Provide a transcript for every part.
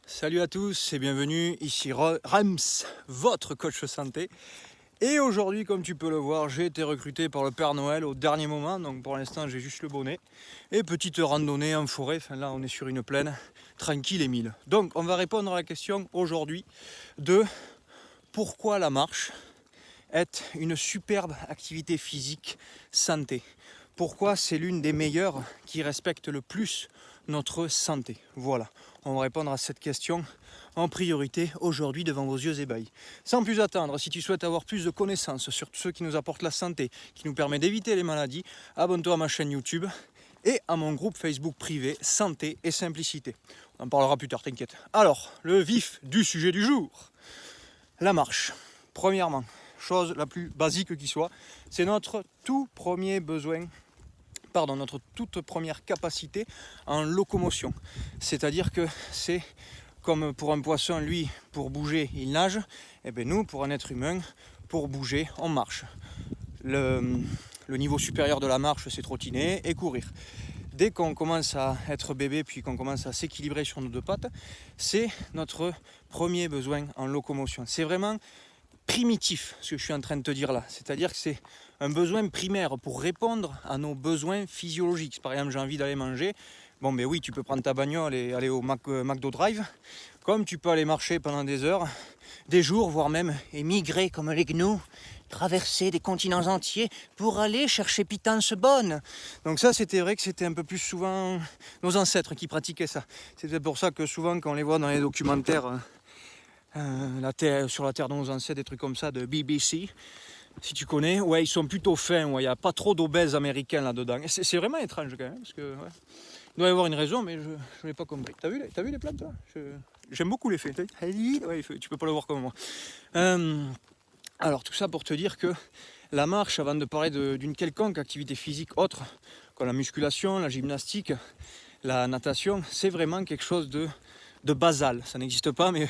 Salut à tous et bienvenue, ici Rams, votre coach santé. Et aujourd'hui, comme tu peux le voir, j'ai été recruté par le Père Noël au dernier moment, donc pour l'instant j'ai juste le bonnet. Et petite randonnée en forêt, enfin là on est sur une plaine, tranquille et mille. Donc on va répondre à la question aujourd'hui de pourquoi la marche est une superbe activité physique santé. Pourquoi c'est l'une des meilleures qui respecte le plus notre santé. Voilà, on va répondre à cette question en priorité aujourd'hui devant vos yeux ébahis. Sans plus attendre, si tu souhaites avoir plus de connaissances sur ceux qui nous apportent la santé, qui nous permet d'éviter les maladies, abonne-toi à ma chaîne YouTube et à mon groupe Facebook privé Santé et Simplicité. On en parlera plus tard, t'inquiète. Alors, le vif du sujet du jour. La marche. Premièrement, chose la plus basique qui soit, c'est notre tout premier besoin, notre toute première capacité en locomotion. C'est-à-dire que c'est comme pour un poisson, lui, pour bouger, il nage, et bien nous, pour un être humain, pour bouger, on marche. Le niveau supérieur de la marche, c'est trottiner et courir. Dès qu'on commence à être bébé, puis qu'on commence à s'équilibrer sur nos deux pattes, c'est notre premier besoin en locomotion. C'est vraiment primitif ce que je suis en train de te dire là, c'est-à-dire que c'est un besoin primaire pour répondre à nos besoins physiologiques. Par exemple, j'ai envie d'aller manger, bon ben oui, tu peux prendre ta bagnole et aller au McDo Drive, comme tu peux aller marcher pendant des heures, des jours, voire même émigrer comme les gnous, traverser des continents entiers pour aller chercher pitance bonne. Donc ça, c'était vrai que c'était un peu plus souvent nos ancêtres qui pratiquaient ça. C'est pour ça que souvent quand on les voit dans les documentaires sur la terre de nos ancêtres, des trucs comme ça de BBC, si tu connais, ouais, ils sont plutôt fins, ouais, il n'y a pas trop d'obèses américains là-dedans. C'est vraiment étrange quand même, parce que ouais, il doit y avoir une raison, mais je ne l'ai pas compris. T'as vu les plantes, toi? J'aime beaucoup les faits. Ouais, tu peux pas le voir comme moi. Alors tout ça pour te dire que la marche, avant de parler d'une quelconque activité physique autre, comme la musculation, la gymnastique, la natation, c'est vraiment quelque chose de basal. Ça n'existe pas, mais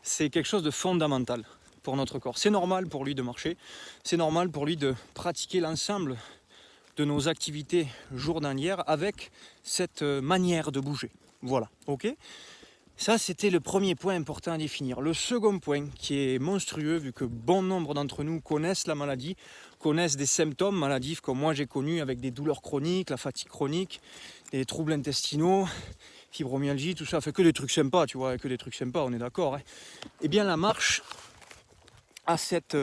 c'est quelque chose de fondamental pour notre corps. C'est normal pour lui de marcher, c'est normal pour lui de pratiquer l'ensemble de nos activités journalières avec cette manière de bouger. Voilà, ok ? Ça, c'était le premier point important à définir. Le second point, qui est monstrueux, vu que bon nombre d'entre nous connaissent la maladie, connaissent des symptômes maladifs comme moi j'ai connu, avec des douleurs chroniques, la fatigue chronique, des troubles intestinaux, fibromyalgie, tout ça, fait que des trucs sympas, tu vois, que des trucs sympas, on est d'accord. Hein. Eh bien, la marche a cette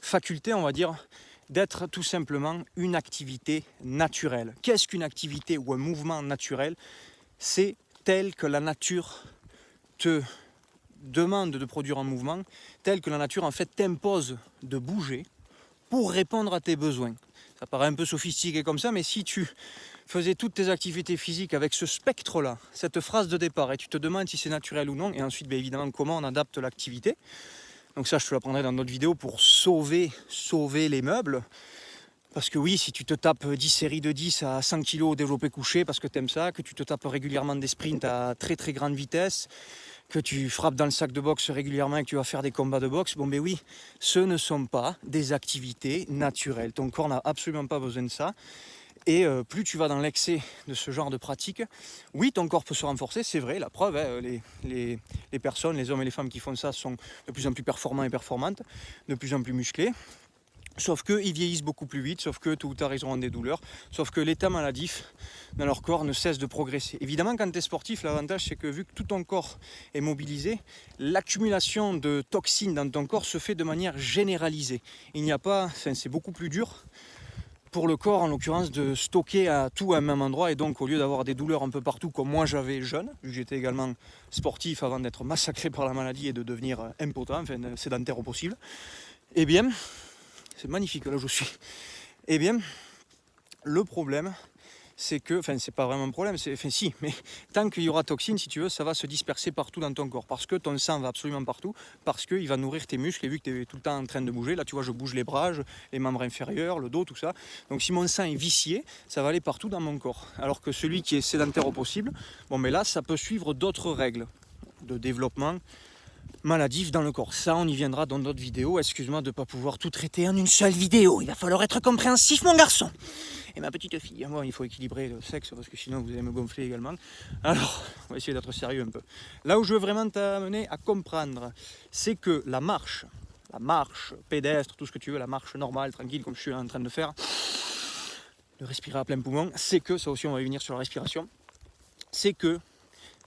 faculté, on va dire, d'être tout simplement une activité naturelle. Qu'est-ce qu'une activité ou un mouvement naturel? C'est tel que la nature te demande de produire un mouvement, tel que la nature en fait t'impose de bouger pour répondre à tes besoins. Ça paraît un peu sophistiqué comme ça, mais si tu faisais toutes tes activités physiques avec ce spectre-là, cette phrase de départ, et tu te demandes si c'est naturel ou non, et ensuite bien évidemment comment on adapte l'activité. Donc ça, je te l'apprendrai dans d'autres vidéos pour sauver les meubles. Parce que oui, si tu te tapes 10 séries de 10 à 100 kg au développé couché parce que tu aimes ça, que tu te tapes régulièrement des sprints à très très grande vitesse, que tu frappes dans le sac de boxe régulièrement et que tu vas faire des combats de boxe, bon ben oui, ce ne sont pas des activités naturelles. Ton corps n'a absolument pas besoin de ça. Et plus tu vas dans l'excès de ce genre de pratique, oui, ton corps peut se renforcer, c'est vrai, la preuve, hein, les personnes, les hommes et les femmes qui font ça sont de plus en plus performants et performantes, de plus en plus musclés. Sauf qu'ils vieillissent beaucoup plus vite, sauf que tôt ou tard ils auront des douleurs, sauf que l'état maladif dans leur corps ne cesse de progresser. Évidemment, quand tu es sportif, l'avantage c'est que vu que tout ton corps est mobilisé, l'accumulation de toxines dans ton corps se fait de manière généralisée. Il n'y a pas, c'est beaucoup plus dur pour le corps en l'occurrence de stocker à tout à un même endroit, et donc au lieu d'avoir des douleurs un peu partout comme moi j'avais jeune, vu que j'étais également sportif avant d'être massacré par la maladie et de devenir impotent, enfin sédentaire au possible, eh bien... C'est magnifique là où je suis. Eh bien, le problème, c'est que, enfin c'est pas vraiment un problème, si, mais tant qu'il y aura toxine, si tu veux, ça va se disperser partout dans ton corps, parce que ton sang va absolument partout, parce qu'il va nourrir tes muscles, et vu que tu es tout le temps en train de bouger, là tu vois je bouge les bras, les membres inférieurs, le dos, tout ça, donc si mon sang est vicié, ça va aller partout dans mon corps, alors que celui qui est sédentaire au possible, bon mais là ça peut suivre d'autres règles de développement, maladif dans le corps. Ça, on y viendra dans d'autres vidéos. Excuse-moi de ne pas pouvoir tout traiter en une seule vidéo. Il va falloir être compréhensif, mon garçon. Et ma petite fille. Moi, il faut équilibrer le sexe parce que sinon vous allez me gonfler également. Alors, on va essayer d'être sérieux un peu. Là où je veux vraiment t'amener à comprendre, c'est que la marche pédestre, tout ce que tu veux, la marche normale, tranquille, comme je suis en train de faire, de respirer à plein poumon, c'est que, ça aussi on va y venir sur la respiration, c'est que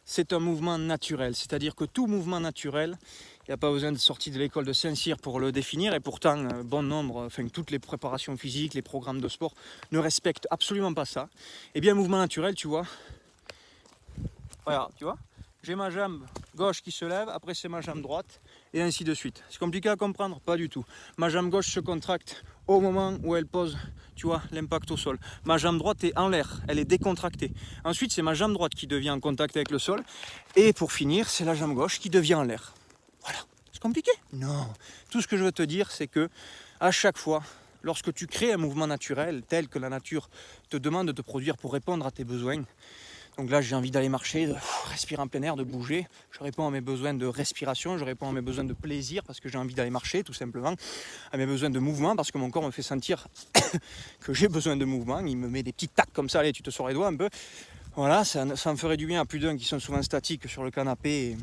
c'est un mouvement naturel. C'est-à-dire que tout mouvement naturel, il n'y a pas besoin de sortir de l'école de Saint-Cyr pour le définir, et pourtant, bon nombre, enfin toutes les préparations physiques, les programmes de sport ne respectent absolument pas ça. Et bien, un mouvement naturel, tu vois, regarde, tu vois, j'ai ma jambe gauche qui se lève, après c'est ma jambe droite, et ainsi de suite. C'est compliqué à comprendre? Pas du tout. Ma jambe gauche se contracte au moment où elle pose, tu vois, l'impact au sol. Ma jambe droite est en l'air, elle est décontractée. Ensuite, c'est ma jambe droite qui devient en contact avec le sol. Et pour finir, c'est la jambe gauche qui devient en l'air. Voilà. C'est compliqué? Non. Tout ce que je veux te dire, c'est que à chaque fois, lorsque tu crées un mouvement naturel tel que la nature te demande de te produire pour répondre à tes besoins, donc là, j'ai envie d'aller marcher, de respirer en plein air, de bouger. Je réponds à mes besoins de respiration, je réponds à mes besoins de plaisir parce que j'ai envie d'aller marcher, tout simplement. À mes besoins de mouvement parce que mon corps me fait sentir que j'ai besoin de mouvement. Il me met des petits tacs comme ça, allez, tu te sors les doigts un peu. Voilà, ça me ferait du bien à plus d'un qui sont souvent statiques sur le canapé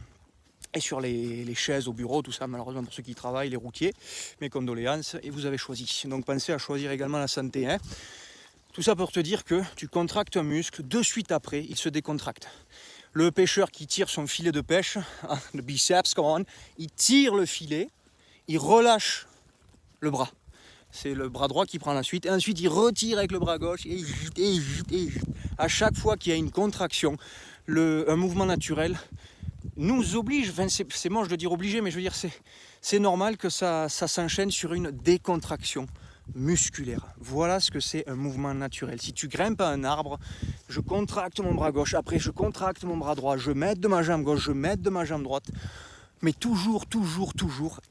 et sur les chaises au bureau, tout ça, malheureusement pour ceux qui travaillent, les routiers. Mes condoléances, et vous avez choisi. Donc pensez à choisir également la santé, hein. Tout ça pour te dire que tu contractes un muscle, de suite après, il se décontracte. Le pêcheur qui tire son filet de pêche, le biceps, il tire le filet, il relâche le bras. C'est le bras droit qui prend la suite. Et ensuite, il retire avec le bras gauche. Et à chaque fois qu'il y a une contraction, un mouvement naturel nous oblige, enfin c'est moche de dire obligé, mais je veux dire c'est normal que ça s'enchaîne sur une décontraction musculaire. Voilà ce que c'est un mouvement naturel. Si tu grimpes à un arbre, je contracte mon bras gauche, après je contracte mon bras droit, je m'aide de ma jambe gauche, je m'aide de ma jambe droite. Mais toujours,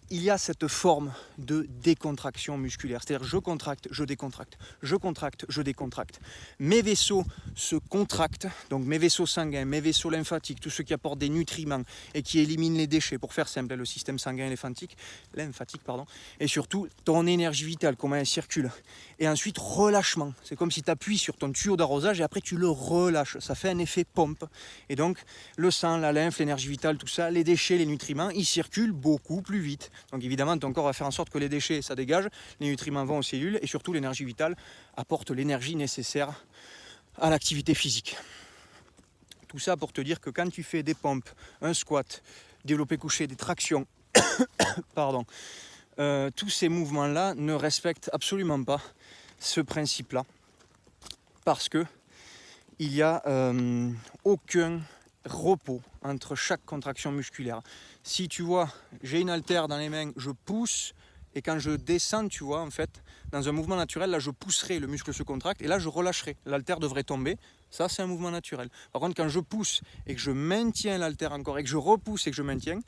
il y a cette forme de décontraction musculaire. C'est-à-dire je contracte, je décontracte, je contracte, je décontracte. Mes vaisseaux se contractent, donc mes vaisseaux sanguins, mes vaisseaux lymphatiques, tout ce qui apporte des nutriments et qui élimine les déchets, pour faire simple, le système sanguin lymphatique, et surtout ton énergie vitale, comment elle circule. Et ensuite, relâchement. C'est comme si tu appuies sur ton tuyau d'arrosage et après tu le relâches. Ça fait un effet pompe. Et donc, le sang, la lymphe, l'énergie vitale, tout ça, les déchets, les nutriments, ils circulent beaucoup plus vite. Donc évidemment, ton corps va faire en sorte que les déchets, ça dégage, les nutriments vont aux cellules et surtout l'énergie vitale apporte l'énergie nécessaire à l'activité physique. Tout ça pour te dire que quand tu fais des pompes, un squat, développé couché, des tractions, pardon, tous ces mouvements-là ne respectent absolument pas ce principe-là parce que il n'y a aucun repos entre chaque contraction musculaire. Si tu vois, j'ai une haltère dans les mains, je pousse et quand je descends, tu vois, en fait, dans un mouvement naturel, là je pousserai, le muscle se contracte et là je relâcherai. L'haltère devrait tomber. Ça, c'est un mouvement naturel. Par contre, quand je pousse et que je maintiens l'haltère encore et que je repousse et que je maintiens,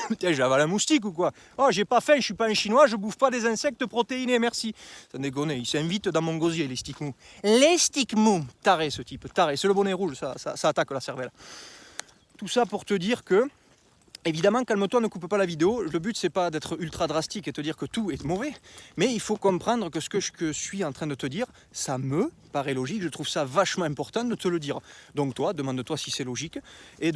putain, j'avale un moustique ou quoi? Oh, j'ai pas faim, je suis pas un chinois, je bouffe pas des insectes protéinés, merci. Ça déconne, il s'invite dans mon gosier, les sticks mous. Les sticks mous, taré ce type, taré. C'est le bonnet rouge, ça attaque la cervelle. Tout ça pour te dire que, évidemment, calme-toi, ne coupe pas la vidéo. Le but, c'est pas d'être ultra drastique et te dire que tout est mauvais, mais il faut comprendre que ce que je suis en train de te dire, ça me paraît logique. Je trouve ça vachement important de te le dire. Donc toi, demande-toi si c'est logique et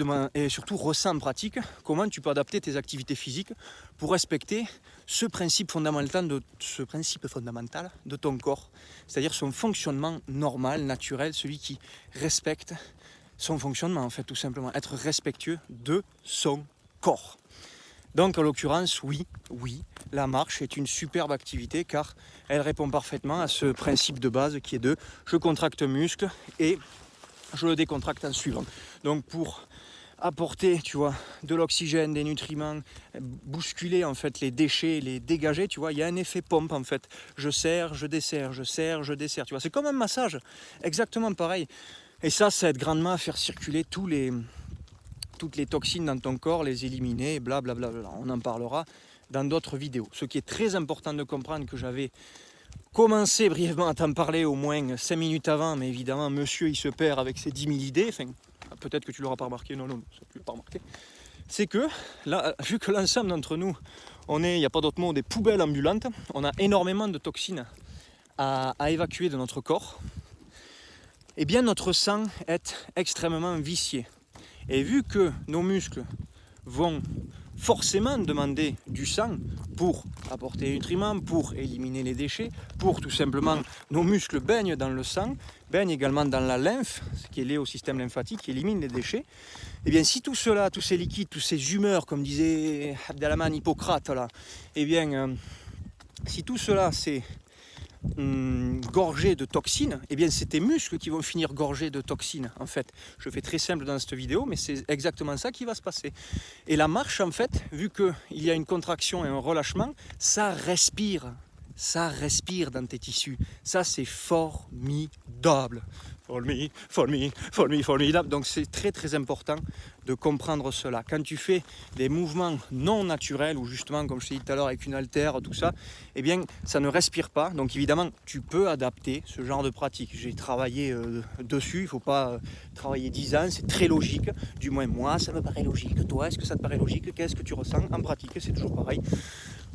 surtout ressens en pratique comment tu peux adapter tes activités physiques pour respecter ce principe fondamental de ton corps, c'est-à-dire son fonctionnement normal, naturel, celui qui respecte son fonctionnement, en fait, tout simplement, être respectueux de son corps. Donc en l'occurrence, oui, la marche est une superbe activité car elle répond parfaitement à ce principe de base qui est de je contracte un muscle et je le décontracte en suivant. Donc pour apporter, tu vois, de l'oxygène, des nutriments, bousculer en fait les déchets, les dégager, tu vois, il y a un effet pompe en fait. Je serre, je desserre, je serre, je desserre, tu vois, c'est comme un massage, exactement pareil. Et ça aide grandement à faire circuler toutes les toxines dans ton corps, les éliminer, blablabla. On en parlera dans d'autres vidéos. Ce qui est très important de comprendre, que j'avais commencé brièvement à t'en parler au moins 5 minutes avant, mais évidemment, monsieur, il se perd avec ses 10 000 idées. Enfin, peut-être que tu ne l'auras pas remarqué, non, ça, tu ne l'as pas remarqué. c'est que là, vu que l'ensemble d'entre nous, il n'y a pas d'autre mot, des poubelles ambulantes, on a énormément de toxines à évacuer de notre corps, eh bien notre sang est extrêmement vicié. Et vu que nos muscles vont forcément demander du sang pour apporter les nutriments, pour éliminer les déchets, pour tout simplement, nos muscles baignent dans le sang, baignent également dans la lymphe, ce qui est lié au système lymphatique, qui élimine les déchets. Et bien si tout cela, tous ces liquides, toutes ces humeurs, comme disait Abdelrahman Hippocrate, là, eh bien si tout cela c'est gorgé de toxines, et bien c'est tes muscles qui vont finir gorgés de toxines en fait. Je fais très simple dans cette vidéo, mais c'est exactement ça qui va se passer. Et la marche en fait, vu qu'il y a une contraction et un relâchement, ça respire dans tes tissus. Ça c'est formidable. Formidable. Donc c'est très très important de comprendre cela. Quand tu fais des mouvements non naturels, ou justement comme je t'ai dit tout à l'heure avec une haltère, tout ça, eh bien ça ne respire pas. Donc évidemment tu peux adapter ce genre de pratique. J'ai travaillé dessus, il ne faut pas travailler 10 ans, c'est très logique. Du moins moi ça me paraît logique. Toi est-ce que ça te paraît logique? Qu'est-ce que tu ressens en pratique? C'est toujours pareil.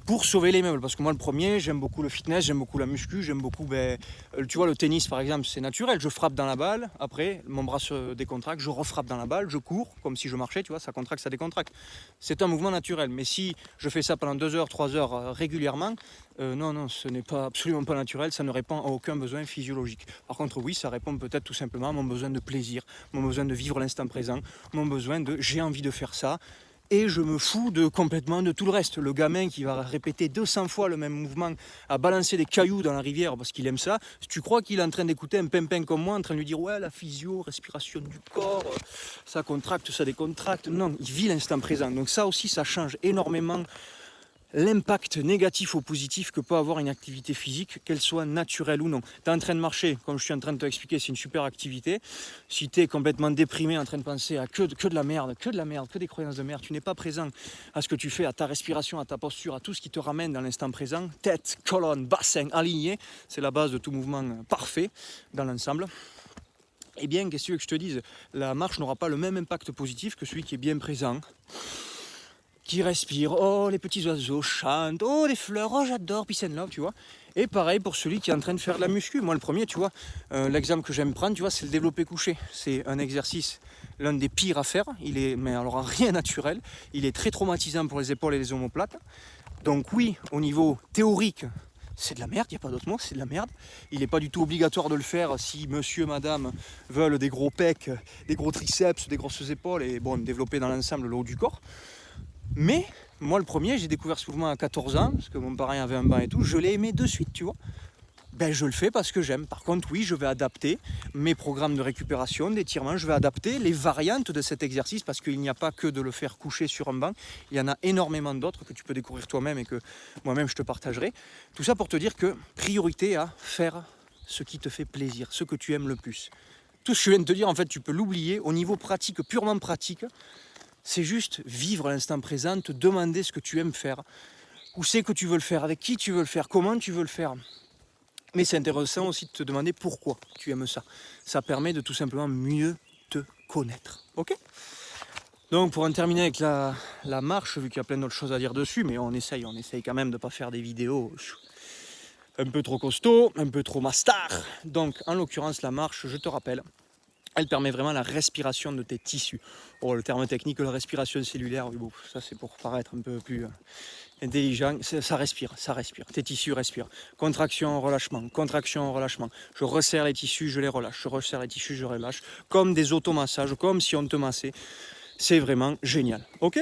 Pour sauver les meubles, parce que moi le premier, j'aime beaucoup le fitness, j'aime beaucoup la muscu, j'aime beaucoup, tu vois, le tennis par exemple, c'est naturel, je frappe dans la balle, après mon bras se décontracte, je refrappe dans la balle, je cours, comme si je marchais, tu vois, ça contracte, ça décontracte. C'est un mouvement naturel, mais si je fais ça pendant 2 heures, 3 heures régulièrement, non, ce n'est pas absolument pas naturel, ça ne répond à aucun besoin physiologique. Par contre oui, ça répond peut-être tout simplement à mon besoin de plaisir, mon besoin de vivre l'instant présent, mon besoin de j'ai envie de faire ça, et je me fous complètement de tout le reste. Le gamin qui va répéter 200 fois le même mouvement, à balancer des cailloux dans la rivière parce qu'il aime ça, si tu crois qu'il est en train d'écouter un pimpin comme moi, en train de lui dire ouais, la physio, respiration du corps, ça contracte, ça décontracte, non, il vit l'instant présent. Donc ça aussi, ça change énormément l'impact négatif ou positif que peut avoir une activité physique, qu'elle soit naturelle ou non. Tu es en train de marcher, comme je suis en train de te l'expliquer, c'est une super activité. Si tu es complètement déprimé, en train de penser à que de la merde, que des croyances de merde, tu n'es pas présent à ce que tu fais, à ta respiration, à ta posture, à tout ce qui te ramène dans l'instant présent, tête, colonne, bassin aligné, c'est la base de tout mouvement parfait dans l'ensemble. Eh bien, qu'est-ce que tu veux que je te dise? La marche n'aura pas le même impact positif que celui qui est bien présent, qui respire, oh les petits oiseaux chantent, oh les fleurs, oh j'adore, peace and love, tu vois. Et pareil pour celui qui est en train de faire de la muscu. Moi le premier, tu vois, l'exemple que j'aime prendre, tu vois, c'est le développé couché. C'est un exercice, l'un des pires à faire, mais alors rien naturel, il est très traumatisant pour les épaules et les omoplates. Donc oui, au niveau théorique, c'est de la merde, il n'y a pas d'autre mot, c'est de la merde. Il n'est pas du tout obligatoire de le faire si monsieur, madame veulent des gros pecs, des gros triceps, des grosses épaules et bon, développer dans l'ensemble le haut du corps. Mais moi le premier, j'ai découvert ce mouvement à 14 ans, parce que mon parrain avait un banc et tout, je l'ai aimé de suite, tu vois. Ben je le fais parce que j'aime. Par contre, oui, je vais adapter mes programmes de récupération, d'étirement, je vais adapter les variantes de cet exercice parce qu'il n'y a pas que de le faire coucher sur un banc, il y en a énormément d'autres que tu peux découvrir toi-même et que moi-même je te partagerai. Tout ça pour te dire que priorité à faire ce qui te fait plaisir, ce que tu aimes le plus. Tout ce que je viens de te dire, en fait, tu peux l'oublier au niveau pratique, purement pratique. C'est juste vivre l'instant présent, te demander ce que tu aimes faire, où c'est que tu veux le faire, avec qui tu veux le faire, comment tu veux le faire. Mais c'est intéressant aussi de te demander pourquoi tu aimes ça. Ça permet de tout simplement mieux te connaître. Ok ? Donc pour en terminer avec la marche, vu qu'il y a plein d'autres choses à dire dessus, mais on essaye quand même de ne pas faire des vidéos un peu trop costauds, un peu trop mastar. Donc en l'occurrence la marche, je te rappelle, elle permet vraiment la respiration de tes tissus. Oh, le terme technique, la respiration cellulaire, bon, ça c'est pour paraître un peu plus intelligent. Ça respire. Tes tissus respirent. Contraction, relâchement. Je resserre les tissus, je les relâche. Je resserre les tissus, je relâche. Comme des automassages, comme si on te massait. C'est vraiment génial. Ok ?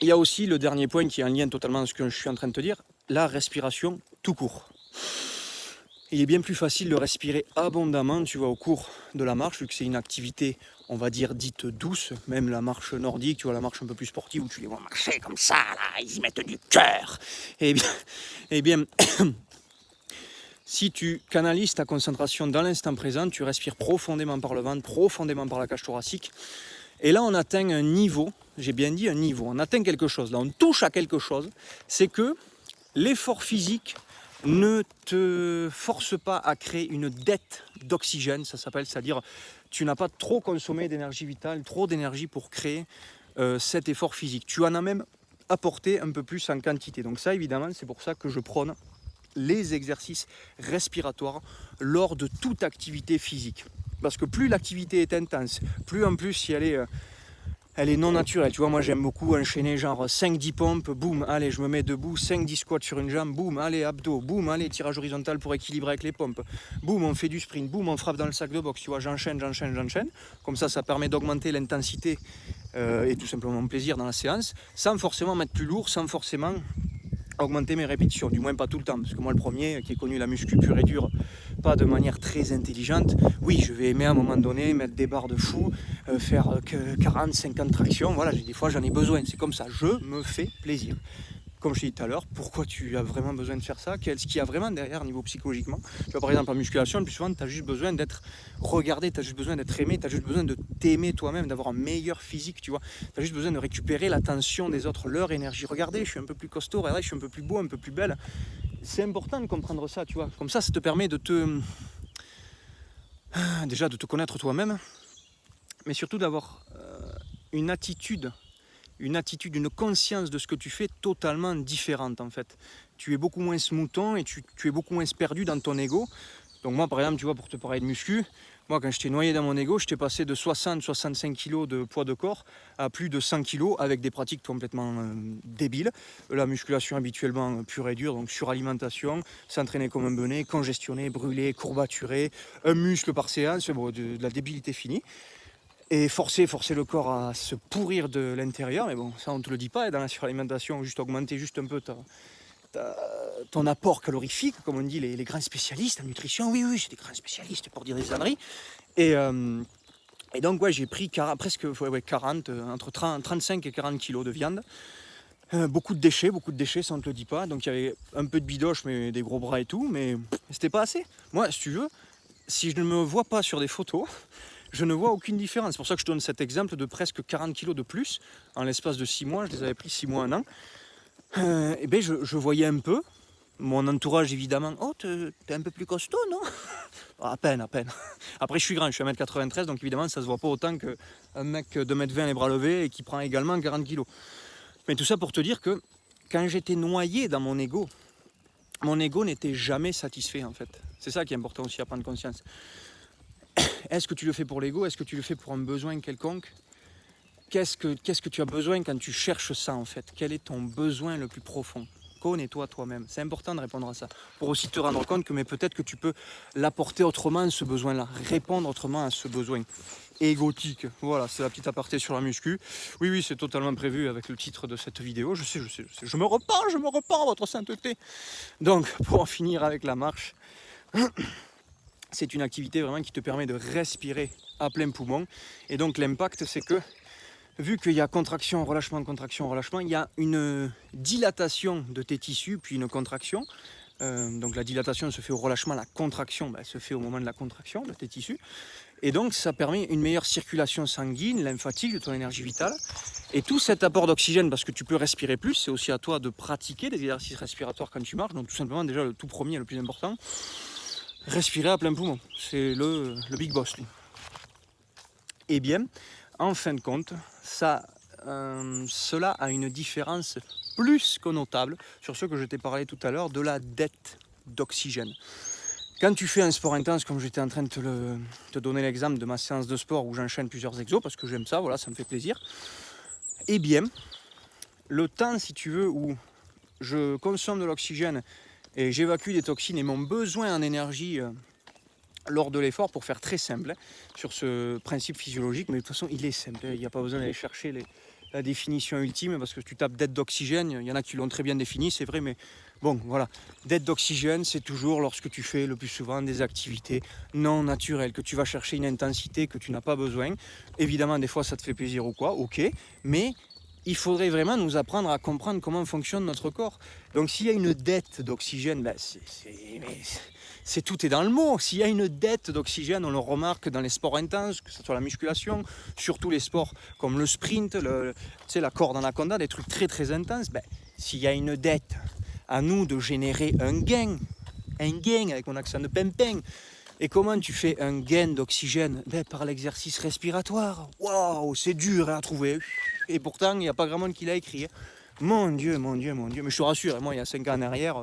Il y a aussi le dernier point qui est en lien totalement avec ce que je suis en train de te dire, la respiration tout court. Il est bien plus facile de respirer abondamment, tu vois, au cours de la marche, vu que c'est une activité, on va dire, dite douce, même la marche nordique, tu vois, la marche un peu plus sportive, où tu les vois marcher comme ça, là, ils y mettent du cœur. Eh bien si tu canalises ta concentration dans l'instant présent, tu respires profondément par le ventre, profondément par la cage thoracique, et là on atteint un niveau, j'ai bien dit un niveau, on atteint quelque chose, là on touche à quelque chose, c'est que l'effort physique ne te force pas à créer une dette d'oxygène, ça s'appelle, c'est-à-dire tu n'as pas trop consommé d'énergie vitale, trop d'énergie pour créer cet effort physique. Tu en as même apporté un peu plus en quantité. Donc ça, évidemment, c'est pour ça que je prône les exercices respiratoires lors de toute activité physique. Parce que plus l'activité est intense, plus en plus si elle est non naturelle. Tu vois, moi j'aime beaucoup enchaîner genre 5-10 pompes, boum, allez, je me mets debout, 5-10 squats sur une jambe, boum, allez, abdos, boum, allez, tirage horizontal pour équilibrer avec les pompes, boum, on fait du sprint, boum, on frappe dans le sac de boxe, tu vois, j'enchaîne. Comme ça permet d'augmenter l'intensité et tout simplement mon plaisir dans la séance, sans forcément mettre plus lourd, sans forcément augmenter mes répétitions, du moins pas tout le temps, parce que moi le premier qui ai connu la muscu pure et dure, pas de manière très intelligente, oui je vais aimer à un moment donné mettre des barres de fou, faire 40-50 tractions, voilà, des fois j'en ai besoin, c'est comme ça, je me fais plaisir. Comme je t'ai dit tout à l'heure, pourquoi tu as vraiment besoin de faire ça? Ce qu'il y a vraiment derrière niveau psychologiquement? Tu vois, par exemple en musculation, le plus souvent tu as juste besoin d'être regardé, tu as juste besoin d'être aimé, tu as juste besoin de t'aimer toi-même, d'avoir un meilleur physique, tu vois. Tu as juste besoin de récupérer l'attention des autres, leur énergie. Regardez, je suis un peu plus costaud, regardez, je suis un peu plus beau, un peu plus belle. C'est important de comprendre ça, tu vois. Comme ça te permet de déjà de te connaître toi-même, mais surtout d'avoir une attitude, une conscience de ce que tu fais totalement différente en fait. Tu es beaucoup moins ce mouton et tu es beaucoup moins perdu dans ton ego. Donc moi par exemple, tu vois, pour te parler de muscu, moi quand j'étais noyé dans mon ego, j'étais passé de 60-65 kg de poids de corps à plus de 100 kg avec des pratiques complètement débiles. La musculation habituellement pure et dure, donc suralimentation, s'entraîner comme un benet, congestionner, brûler, courbaturé, un muscle par séance, bon, de la débilité finie. Et forcer le corps à se pourrir de l'intérieur, mais bon, ça on ne te le dit pas, dans la suralimentation, juste augmenter juste un peu ton apport calorifique, comme on dit les grands spécialistes en nutrition. Oui, c'est des grands spécialistes pour dire des âneries. Et donc, ouais, j'ai pris presque 40, entre 35 et 40 kilos de viande. Beaucoup de déchets, ça on ne te le dit pas. Donc il y avait un peu de bidoche, mais des gros bras et tout, mais c'était pas assez. Moi, si tu veux, si je ne me vois pas sur des photos, je ne vois aucune différence. C'est pour ça que je donne cet exemple de presque 40 kilos de plus en l'espace de 6 mois. Je les avais pris 6 mois, 1 an. Et bien, je voyais un peu. Mon entourage, évidemment, oh, t'es un peu plus costaud, non? À peine. Après, je suis grand, je suis 1m93, donc évidemment, ça se voit pas autant qu'un mec de 2m20 les bras levés et qui prend également 40 kilos. Mais tout ça pour te dire que quand j'étais noyé dans mon ego n'était jamais satisfait en fait. C'est ça qui est important aussi à prendre conscience. Est-ce que tu le fais pour l'ego? Est-ce que tu le fais pour un besoin quelconque? Qu'est-ce que tu as besoin quand tu cherches ça en fait? Quel est ton besoin le plus profond? Connais-toi toi-même. C'est important de répondre à ça. Pour aussi te rendre compte que mais peut-être que tu peux l'apporter autrement ce besoin-là. Répondre autrement à ce besoin. Égotique. Voilà, c'est la petite aparté sur la muscu. Oui, c'est totalement prévu avec le titre de cette vidéo. Je sais. Je me repens, votre sainteté. Donc, pour en finir avec la marche, c'est une activité vraiment qui te permet de respirer à plein poumon. Et donc, l'impact, c'est que vu qu'il y a contraction, relâchement, il y a une dilatation de tes tissus, puis une contraction. Donc la dilatation se fait au relâchement, la contraction se fait au moment de la contraction de tes tissus. Et donc ça permet une meilleure circulation sanguine, lymphatique de ton énergie vitale. Et tout cet apport d'oxygène, parce que tu peux respirer plus, c'est aussi à toi de pratiquer des exercices respiratoires quand tu marches. Donc tout simplement déjà le tout premier, le plus important, respirer à plein poumon. C'est le big boss lui. Eh bien, en fin de compte, cela a une différence plus que notable sur ce que je t'ai parlé tout à l'heure de la dette d'oxygène. Quand tu fais un sport intense, comme j'étais en train de te donner l'exemple de ma séance de sport où j'enchaîne plusieurs exos, parce que j'aime ça, voilà, ça me fait plaisir, eh bien, le temps, si tu veux, où je consomme de l'oxygène et j'évacue des toxines et mon besoin en énergie lors de l'effort, pour faire très simple sur ce principe physiologique, mais de toute façon il est simple, il n'y a pas besoin d'aller chercher la définition ultime, parce que tu tapes dette d'oxygène, il y en a qui l'ont très bien défini, c'est vrai, mais bon voilà, dette d'oxygène c'est toujours lorsque tu fais le plus souvent des activités non naturelles, que tu vas chercher une intensité que tu n'as pas besoin. Évidemment des fois ça te fait plaisir ou quoi, ok, mais il faudrait vraiment nous apprendre à comprendre comment fonctionne notre corps. Donc s'il y a une dette d'oxygène, c'est tout est dans le mot. S'il y a une dette d'oxygène, on le remarque dans les sports intenses, que ce soit la musculation, surtout les sports comme le sprint, la corde anaconda, des trucs très très intenses. S'il y a une dette, à nous de générer un gain avec mon accent de pimpin. Et comment tu fais un gain d'oxygène? Par l'exercice respiratoire. Waouh, c'est dur à trouver. Et pourtant, il n'y a pas grand monde qui l'a écrit. Hein. Mon Dieu. Mais je te rassure, moi, il y a 5 ans en arrière,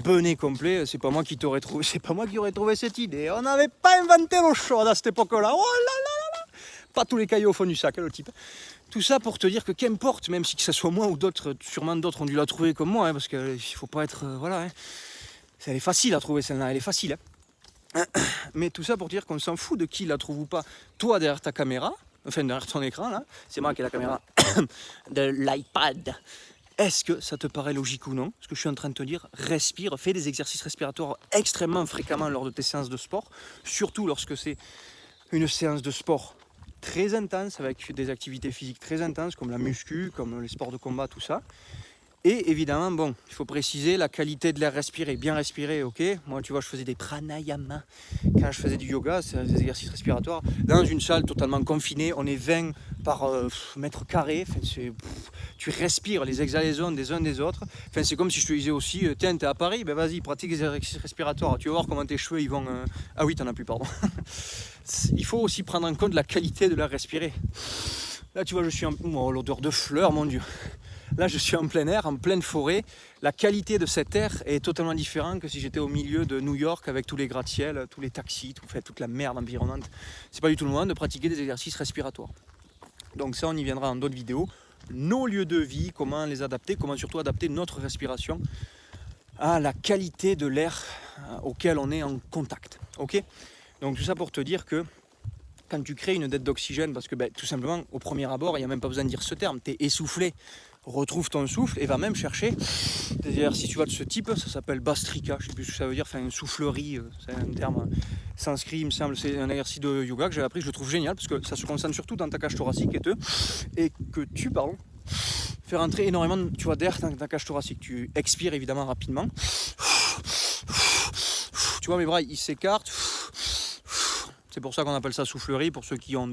benet complet, c'est pas moi qui t'aurais trouvé, c'est pas moi qui aurais trouvé cette idée. On n'avait pas inventé l'eau chaude à cette époque-là. Oh là là. Pas tous les cailloux au fond du sac, le type. Tout ça pour te dire que qu'importe, même si que ce soit moi ou d'autres, sûrement d'autres ont dû la trouver comme moi, hein, parce qu'il faut pas être... voilà, hein. Elle est facile à trouver celle-là, elle est facile. Hein. Mais tout ça pour dire qu'on s'en fout de qui la trouve ou pas. Toi, derrière ta caméra, enfin derrière ton écran, là, c'est moi qui ai la caméra de l'iPad. Est-ce que ça te paraît logique ou non? Ce que je suis en train de te dire, respire, fais des exercices respiratoires extrêmement fréquemment lors de tes séances de sport, surtout lorsque c'est une séance de sport très intense, avec des activités physiques très intenses, comme la muscu, comme les sports de combat, tout ça. Et évidemment, bon, il faut préciser la qualité de l'air respiré, bien respirer, ok. Moi, tu vois, je faisais des pranayama quand je faisais du yoga, c'est des exercices respiratoires, dans une salle totalement confinée, on est 20 par mètre carré, enfin, tu respires les exhalaisons des uns des autres, enfin, c'est comme si je te disais aussi, tiens, t'es à Paris, ben vas-y, pratique les exercices respiratoires, tu vas voir comment tes cheveux, ils vont... Ah oui, t'en as plus, pardon. Il faut aussi prendre en compte la qualité de l'air respiré. Là, tu vois, je suis en... Oh, l'odeur de fleurs, mon Dieu. Là, je suis en plein air, en pleine forêt. La qualité de cet air est totalement différente que si j'étais au milieu de New York avec tous les gratte-ciel, tous les taxis, toute la merde environnante. C'est pas du tout le moment de pratiquer des exercices respiratoires. Donc ça, on y viendra dans d'autres vidéos. Nos lieux de vie, comment les adapter, comment surtout adapter notre respiration à la qualité de l'air auquel on est en contact. Ok ? Donc tout ça pour te dire que quand tu crées une dette d'oxygène, parce que tout simplement, au premier abord, il n'y a même pas besoin de dire ce terme, tu es essoufflé, retrouve ton souffle et va même chercher des exercices de ce type, ça s'appelle Bastrika, je ne sais plus ce que ça veut dire, enfin une soufflerie, c'est un terme sanskrit, il me semble, c'est un exercice de yoga que j'ai appris, je le trouve génial, parce que ça se concentre surtout dans ta cage thoracique et que tu, fais rentrer énormément d'air dans ta cage thoracique, tu expires évidemment rapidement, tu vois mes bras ils s'écartent. C'est pour ça qu'on appelle ça soufflerie, pour ceux qui ont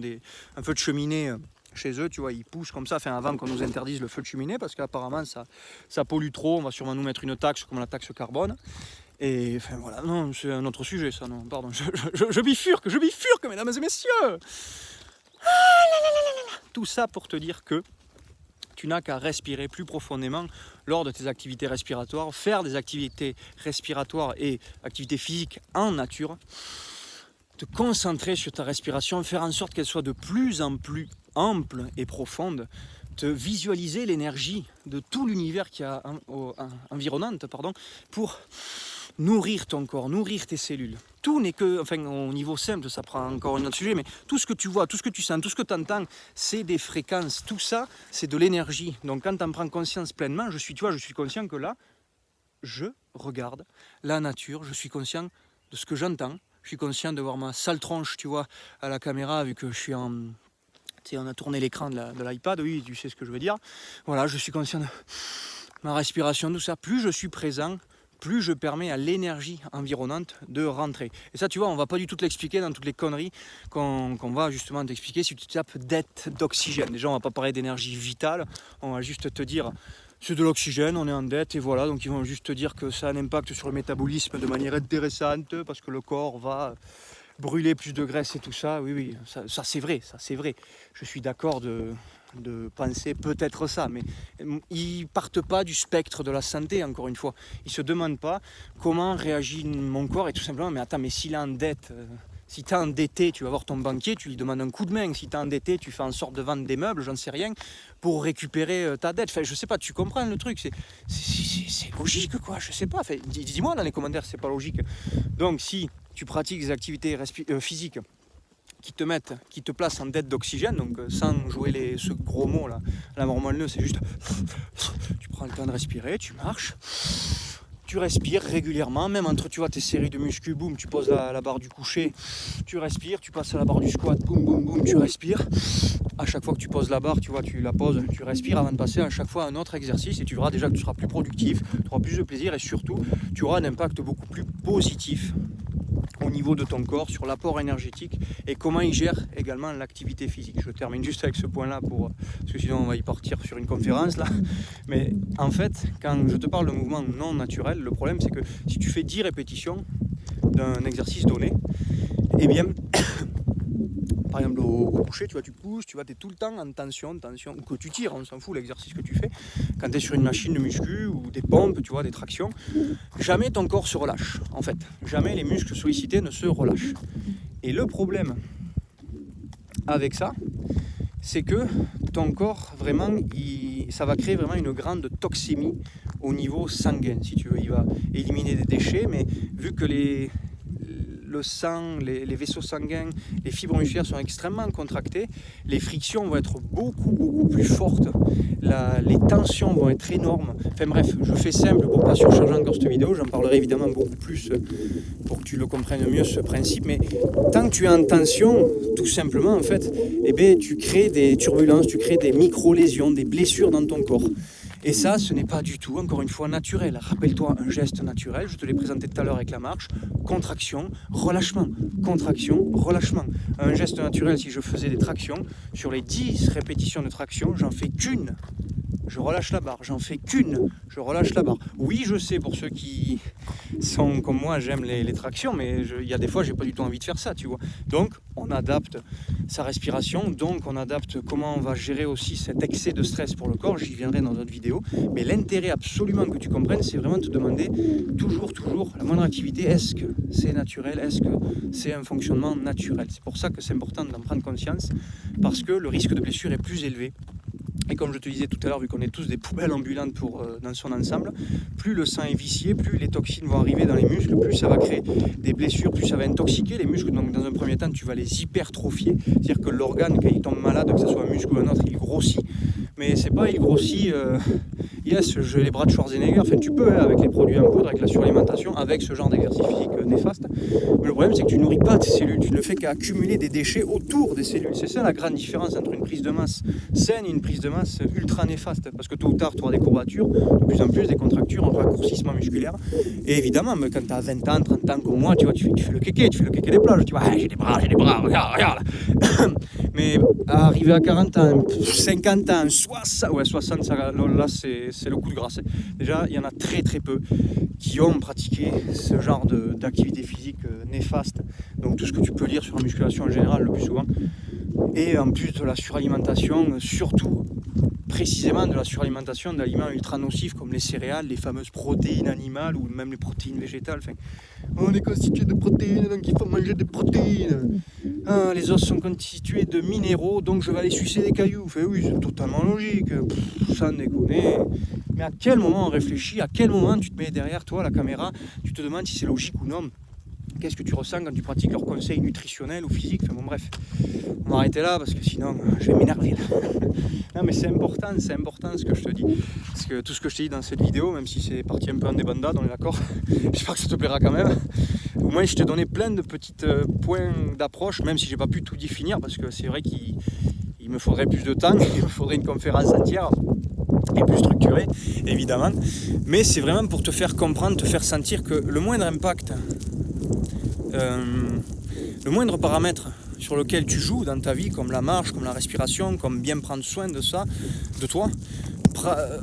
un feu de cheminée chez eux, tu vois, ils poussent comme ça, avant qu'on nous interdise le feu de cheminée, parce qu'apparemment ça pollue trop, on va sûrement nous mettre une taxe comme la taxe carbone. Et enfin voilà, non, c'est un autre sujet ça, non, pardon, je bifurque, mesdames et messieurs. Tout ça pour te dire que tu n'as qu'à respirer plus profondément lors de tes activités respiratoires, faire des activités respiratoires et activités physiques en nature, te concentrer sur ta respiration, faire en sorte qu'elle soit de plus en plus ample et profonde, te visualiser l'énergie de tout l'univers qui a environnante, pour nourrir ton corps, nourrir tes cellules. Tout n'est que, au niveau simple, ça prend encore un autre sujet, mais tout ce que tu vois, tout ce que tu sens, tout ce que tu entends, c'est des fréquences. Tout ça, c'est de l'énergie. Donc quand tu en prends conscience pleinement, je suis conscient que là, je regarde la nature, je suis conscient de ce que j'entends. Je suis conscient de voir ma sale tronche, tu vois, à la caméra, vu que je suis en... Tu sais, on a tourné l'écran de l'iPad, oui, tu sais ce que je veux dire. Voilà, je suis conscient de ma respiration, tout ça. Plus je suis présent, plus je permets à l'énergie environnante de rentrer. Et ça, tu vois, on va pas du tout te l'expliquer dans toutes les conneries qu'on va justement t'expliquer si tu tapes dette d'oxygène. Déjà, on va pas parler d'énergie vitale, on va juste te dire... C'est de l'oxygène, on est en dette et voilà, donc ils vont juste te dire que ça a un impact sur le métabolisme de manière intéressante parce que le corps va brûler plus de graisse et tout ça. Oui, ça c'est vrai, Je suis d'accord de penser peut-être ça, mais ils partent pas du spectre de la santé, encore une fois. Ils se demandent pas comment réagit mon corps et tout simplement, mais attends, mais s'il est en dette... Si tu es endetté, tu vas voir ton banquier, tu lui demandes un coup de main. Si tu es endetté, tu fais en sorte de vendre des meubles, j'en sais rien, pour récupérer ta dette. Enfin, je sais pas, tu comprends le truc. C'est logique, quoi. Je sais pas. Enfin, dis-moi dans les commentaires si c'est pas logique. Donc, si tu pratiques des activités physiques qui te placent en dette d'oxygène, donc sans jouer ce gros mot là, la mort moelle, c'est juste tu prends le temps de respirer, tu marches. Tu respires régulièrement, même entre tes séries de muscu, boum, tu poses la barre du coucher, tu respires, tu passes à la barre du squat, boum, boum, boum, tu respires. À chaque fois que tu poses la barre, tu la poses, tu respires avant de passer à chaque fois à un autre exercice et tu verras déjà que tu seras plus productif, tu auras plus de plaisir et surtout, tu auras un impact beaucoup plus positif au niveau de ton corps, sur l'apport énergétique et comment il gère également l'activité physique. Je termine juste avec ce point-là parce que sinon on va y partir sur une conférence là. Mais en fait, quand je te parle de mouvement non naturel, le problème c'est que si tu fais 10 répétitions d'un exercice donné, eh bien par exemple au coucher, tu vois, tu pousses, tu es tout le temps en tension, ou que tu tires, on s'en fout l'exercice que tu fais. Quand tu es sur une machine de muscu ou des pompes, tu vois, des tractions, jamais ton corps se relâche, en fait. Jamais les muscles sollicités ne se relâchent. Et le problème avec ça, c'est que ton corps, vraiment, ça va créer vraiment une grande toxémie au niveau sanguin, si tu veux. Il va éliminer des déchets, mais vu que le sang, les vaisseaux sanguins, les fibres musculaires sont extrêmement contractées, les frictions vont être beaucoup plus fortes, les tensions vont être énormes. Enfin bref, je fais simple pour ne pas surcharger encore cette vidéo, j'en parlerai évidemment beaucoup plus pour que tu le comprennes mieux ce principe, mais tant que tu es en tension, tout simplement en fait, eh bien, tu crées des turbulences, tu crées des micro-lésions, des blessures dans ton corps. Et ça, ce n'est pas du tout, encore une fois, naturel. Rappelle-toi un geste naturel, je te l'ai présenté tout à l'heure avec la marche, contraction, relâchement, contraction, relâchement. Un geste naturel, si je faisais des tractions, sur les 10 répétitions de traction, j'en fais qu'une. Je relâche la barre, j'en fais qu'une, je relâche la barre. Oui, je sais, pour ceux qui sont comme moi, j'aime les tractions, mais il y a des fois, j'ai pas du tout envie de faire ça, tu vois. Donc, on adapte sa respiration, donc on adapte comment on va gérer aussi cet excès de stress pour le corps, j'y viendrai dans d'autres vidéos. Mais l'intérêt absolument que tu comprennes, c'est vraiment te demander toujours, la moindre activité, est-ce que c'est naturel, est-ce que c'est un fonctionnement naturel. C'est pour ça que c'est important d'en prendre conscience, parce que le risque de blessure est plus élevé. Et comme je te disais tout à l'heure, vu qu'on est tous des poubelles ambulantes dans son ensemble, plus le sang est vicié, plus les toxines vont arriver dans les muscles, plus ça va créer des blessures, plus ça va intoxiquer les muscles. Donc dans un premier temps, tu vas les hypertrophier, c'est-à-dire que l'organe, quand il tombe malade, que ce soit un muscle ou un autre, il grossit. Mais c'est pas, il grossit, j'ai les bras de Schwarzenegger, enfin tu peux, avec les produits en poudre, avec la suralimentation, avec ce genre d'exercice physique néfaste. Mais le problème, c'est que tu nourris pas tes cellules, tu ne fais qu'accumuler des déchets autour des cellules. C'est ça la grande différence entre une prise de masse saine et une prise de masse ultra néfaste. Parce que tôt ou tard, tu auras des courbatures, de plus en plus des contractures, un raccourcissement musculaire. Et évidemment, quand tu as 20 ans, 30 ans comme moi, tu vois, tu fais le kéké des plages. Tu vois, ah, j'ai des bras, regarde. Mais arrivé à 40 ans, 50 ans, 60, ça, là c'est le coup de grâce. Déjà, il y en a très peu qui ont pratiqué ce genre d'activité physique néfaste. Donc tout ce que tu peux lire sur la musculation en général, le plus souvent. Et en plus de la suralimentation, surtout précisément de la suralimentation d'aliments ultra nocifs comme les céréales, les fameuses protéines animales ou même les protéines végétales. Enfin, on est constitué de protéines, donc il faut manger des protéines. Ah, les os sont constitués de minéraux, donc je vais aller sucer des cailloux. Enfin, oui, c'est totalement logique, sans déconner. Mais à quel moment on réfléchit, à quel moment tu te mets derrière toi la caméra, tu te demandes si c'est logique ou non. Qu'est-ce que tu ressens quand tu pratiques leurs conseils nutritionnels ou physiques. Enfin bon bref, on va arrêter là parce que sinon je vais m'énerver là. Non mais c'est important ce que je te dis. Parce que tout ce que je te dis dans cette vidéo, même si c'est parti un peu en débandade, on est d'accord, j'espère que ça te plaira quand même. Au moins je t'ai donné plein de petits points d'approche, même si j'ai pas pu tout définir, parce que c'est vrai qu'il me faudrait plus de temps, il me faudrait une conférence entière. Et plus structurée, évidemment. Mais c'est vraiment pour te faire comprendre, te faire sentir que le moindre impact, le moindre paramètre sur lequel tu joues dans ta vie, comme la marche, comme la respiration, comme bien prendre soin de ça, de toi,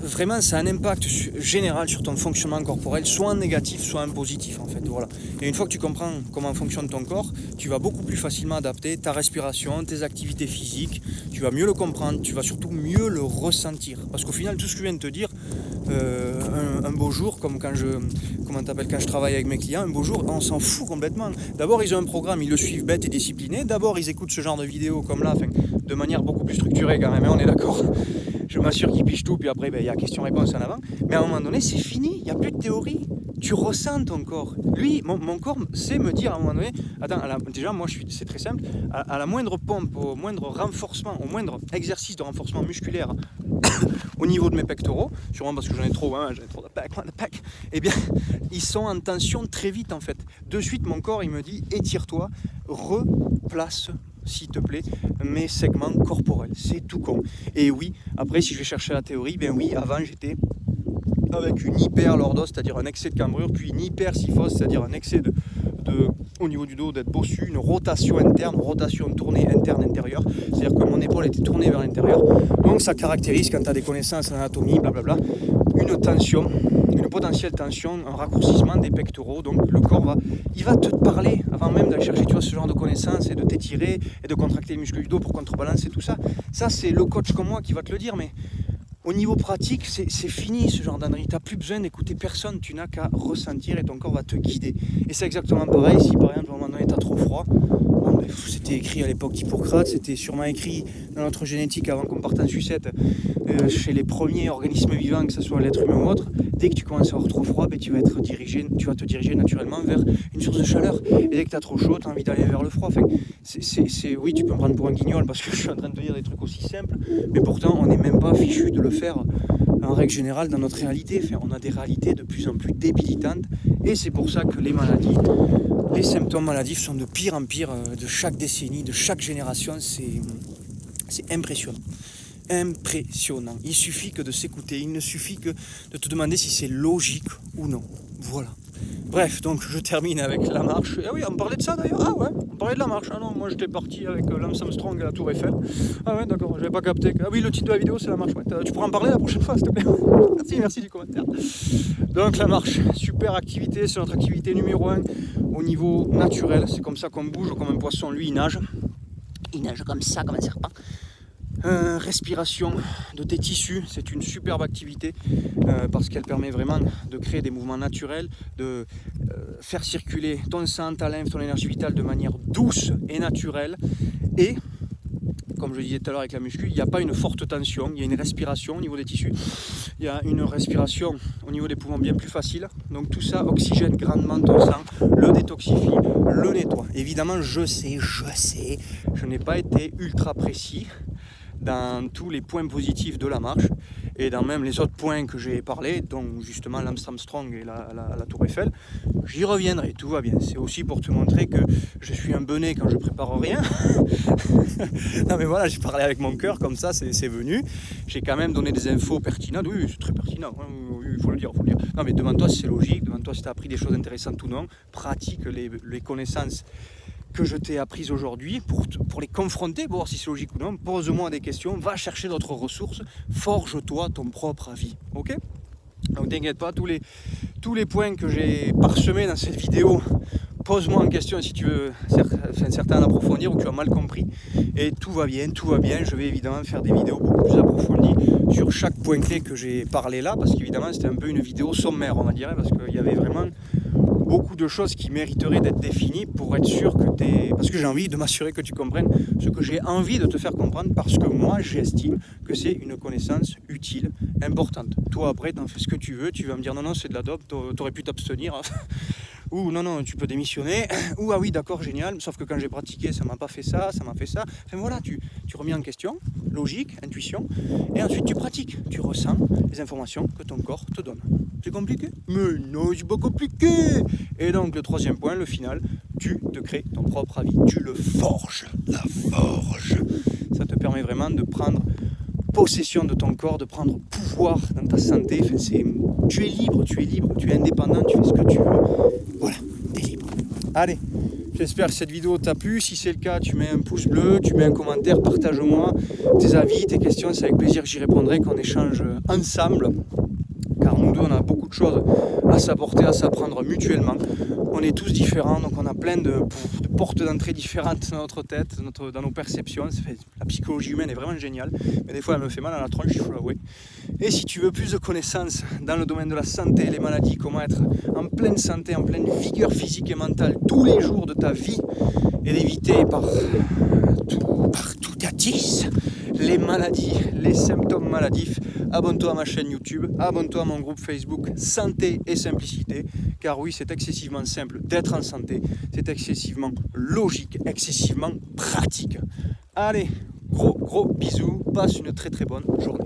vraiment ça a un impact général sur ton fonctionnement corporel, soit en négatif, soit en positif en fait. Voilà. Et une fois que tu comprends comment fonctionne ton corps, tu vas beaucoup plus facilement adapter ta respiration, tes activités physiques, tu vas mieux le comprendre, tu vas surtout mieux le ressentir. Parce qu'au final, tout ce que je viens de te dire, un beau jour, comme quand je travaille avec mes clients, un beau jour, on s'en fout complètement. D'abord, ils ont un programme, ils le suivent bête et discipliné. D'abord, ils écoutent ce genre de vidéos comme là, de manière beaucoup plus structurée quand même, on est d'accord. Je m'assure qu'ils pichent tout, puis après, il y a question-réponse en avant. Mais à un moment donné, c'est fini, il n'y a plus de théorie. Tu ressens ton corps. Lui, mon corps sait me dire à un moment donné, attends, déjà, moi, c'est très simple, à la moindre pompe, au moindre renforcement, au moindre exercice de renforcement musculaire au niveau de mes pectoraux, sûrement parce que j'en ai trop de pecs, eh bien, ils sont en tension très vite, en fait. De suite, mon corps, il me dit, étire-toi, replace s'il te plaît, mes segments corporels. C'est tout con. Et oui, après, si je vais chercher la théorie, ben oui, avant, j'étais avec une hyperlordose, c'est-à-dire un excès de cambrure, puis une hypersyphose, c'est-à-dire un excès au niveau du dos d'être bossu, une rotation interne, rotation tournée interne-intérieure, c'est-à-dire que mon épaule était tournée vers l'intérieur. Donc ça caractérise, quand tu as des connaissances en anatomie, blablabla, une tension, une potentielle tension, un raccourcissement des pectoraux. Donc le corps il va te parler avant même d'aller chercher, tu vois, ce genre de connaissances et de t'étirer et de contracter les muscles du dos pour contrebalancer tout ça. Ça, c'est le coach comme moi qui va te le dire, mais au niveau pratique, c'est fini ce genre d'ânerie. Tu n'as plus besoin d'écouter personne, tu n'as qu'à ressentir et ton corps va te guider. Et c'est exactement pareil, si par exemple à un moment donné tu as trop froid, c'était écrit à l'époque d'Hippocrate, c'était sûrement écrit dans notre génétique avant qu'on parte en sucette, chez les premiers organismes vivants, que ce soit l'être humain ou autre. Dès que tu commences à avoir trop froid, tu vas te diriger naturellement vers une source de chaleur. Et dès que tu as trop chaud, tu as envie d'aller vers le froid. Enfin, oui, tu peux me prendre pour un guignol parce que je suis en train de te dire des trucs aussi simples, mais pourtant on n'est même pas fichu de le faire en règle générale dans notre réalité. Enfin, on a des réalités de plus en plus débilitantes et c'est pour ça que les maladies, les symptômes maladifs sont de pire en pire de chaque décennie, de chaque génération. C'est impressionnant. Impressionnant. Il suffit que de s'écouter, il ne suffit que de te demander si c'est logique ou non. Voilà. Bref, donc je termine avec la marche. Ah oui, on parlait de ça d'ailleurs. Ah ouais, on parlait de la marche. Ah non, moi j'étais parti avec Lance Armstrong à la Tour Eiffel. Ah ouais, d'accord, j'avais pas capté. Ah oui, le titre de la vidéo c'est la marche. Ouais. Tu pourras en parler la prochaine fois, s'il te plaît. Merci du commentaire. Donc la marche, super activité, c'est notre activité numéro 1 au niveau naturel. C'est comme ça qu'on bouge, comme un poisson. Lui, il nage. Il nage comme ça, comme un serpent. Respiration de tes tissus, c'est une superbe activité parce qu'elle permet vraiment de créer des mouvements naturels, de faire circuler ton sang, ta lymphe, ton énergie vitale de manière douce et naturelle. Et comme je disais tout à l'heure avec la muscu, il n'y a pas une forte tension, il y a une respiration au niveau des tissus, il y a une respiration au niveau des poumons bien plus facile. Donc tout ça oxygène grandement ton sang, le détoxifie, le nettoie. Évidemment, je sais, je n'ai pas été ultra précis dans tous les points positifs de la marche et dans même les autres points que j'ai parlé, dont justement Lance Armstrong et la Tour Eiffel. J'y reviendrai, tout va bien. C'est aussi pour te montrer que je suis un benet quand je prépare rien. Non mais voilà, j'ai parlé avec mon cœur comme ça, c'est venu. J'ai quand même donné des infos pertinentes. Oui, c'est très pertinent, oui, il faut le dire. Non mais demande-toi si c'est logique, demande-toi si tu as appris des choses intéressantes ou non. Pratique les connaissances que je t'ai apprises aujourd'hui pour les confronter, pour voir si c'est logique ou non. Pose-moi des questions, va chercher d'autres ressources, forge-toi ton propre avis, ok? Donc t'inquiète pas, tous les points que j'ai parsemés dans cette vidéo, pose-moi en question si tu veux certains en approfondir ou que tu as mal compris. Et tout va bien, je vais évidemment faire des vidéos beaucoup plus approfondies sur chaque point clé que j'ai parlé là, parce qu'évidemment c'était un peu une vidéo sommaire, on va dire, parce qu'il y avait vraiment beaucoup de choses qui mériteraient d'être définies pour être sûr que parce que j'ai envie de m'assurer que tu comprennes ce que j'ai envie de te faire comprendre, parce que moi j'estime que c'est une connaissance utile, importante. Toi après t'en fais ce que tu veux, tu vas me dire non c'est de la dope, t'aurais pu t'abstenir ou non tu peux démissionner, ou ah oui d'accord génial, sauf que quand j'ai pratiqué ça m'a pas fait ça, ça m'a fait ça. Enfin voilà, tu remets en question, logique, intuition, et ensuite tu pratiques, tu ressens les informations que ton corps te donne. C'est compliqué? Mais non, c'est pas compliqué. Et donc le troisième point, le final, tu te crées ton propre avis, tu le forges, la forge. Ça te permet vraiment de prendre possession de ton corps, de prendre pouvoir dans ta santé. Enfin, tu es libre, tu es indépendant, tu fais ce que tu veux. Voilà, tu es libre. Allez, j'espère que cette vidéo t'a plu. Si c'est le cas, tu mets un pouce bleu, tu mets un commentaire, partage-moi tes avis, tes questions. C'est avec plaisir que j'y répondrai, qu'on échange ensemble. Car nous deux, on a beaucoup de choses à s'apporter, à s'apprendre mutuellement. On est tous différents, donc on a plein de portes d'entrée différentes dans notre tête, dans nos perceptions. La psychologie humaine est vraiment géniale, mais des fois elle me fait mal à la tronche, il faut l'avouer. Et si tu veux plus de connaissances dans le domaine de la santé, les maladies, comment être en pleine santé, en pleine vigueur physique et mentale tous les jours de ta vie, et d'éviter par tout à 10 les maladies, les symptômes maladifs, abonne-toi à ma chaîne YouTube, abonne-toi à mon groupe Facebook Santé et Simplicité, car oui, c'est excessivement simple d'être en santé, c'est excessivement logique, excessivement pratique. Allez, gros bisous, passe une très bonne journée.